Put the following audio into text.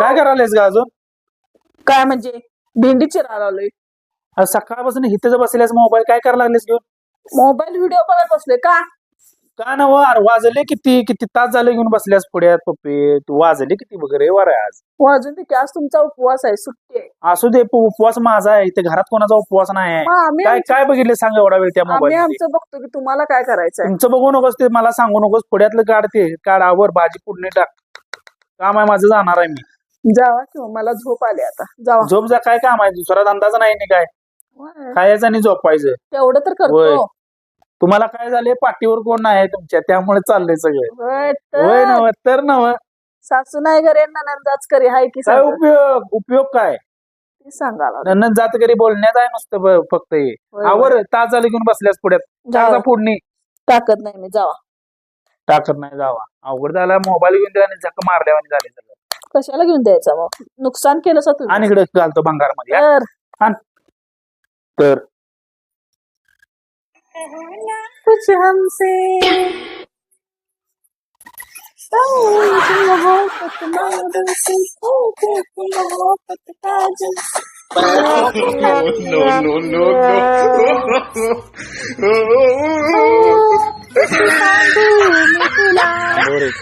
काय करायलास का अजून? काय म्हणजे भेंडी चिरायला आलोय. आज सकाळपासून इथेच बसल्यास मोबाईल काय करायला लागलेस घेऊन? मोबाईल व्हिडिओ बघत बसलोय का? का ना वर वाजले किती किती तास झाले घेऊन बसल्यास पुढ्यात पप्पे तू वाजले किती वगैरे वर आहे आज. अजून ते की आज तुमचा उपवास आहे, सुट्टी आहे. असू दे उपवास माझा आहे इथे घरात कोणाचा उपवास नाही आहे. मग आम्ही काय काय बघितले सांग एवढा वेळ त्या आम्ही मोबाईल आमचं बघतो की तुम्हाला काय करायचंय. तुमचं बघू नकोस ते मला सांगू नकोस पुढ्यातलं काढते काढ आवर भाजी पुढणे टाक काम आहे माझं जाणार आहे मी. जावा किंवा मला झोप आली आता जावा. झोप जा काय काम आहे दुसरा धंदाच नाही नी काय होय. खायचं आणि झोपायचं. तेवढं तर होय. करतो. तुम्हाला काय झाले पाठीवर कोण नाही आहे तुमच्या त्यामुळे चाललंय सगळं. होय होय तर नव तर नव सासू नाही घरी नंदाच करी हाय की काय सांगा. उपयोग काय ती सांगाला नंदन जात घरी बोलण्यात आहे नुसतं फक्त हे होय. आवर तास झाले घेऊन बसल्यास पुढ्यात जावा. टाका फोडणी ताकद नाही मी जावा. टाकत नाही जावा अवघड झाला मोबाईल घेऊन दिला आणि झक मारल्यावानी झाले सगळं. कशाला घेऊन द्यायचा मग नुकसान केलं सा तुम्ही. आणि इकडे घालतो भंगारमध्ये तर तर कुछ हमसे मोहब्बत मांगो से मोहब्बत काजल. no, no, no. मांगू मी तुला. बरोबर.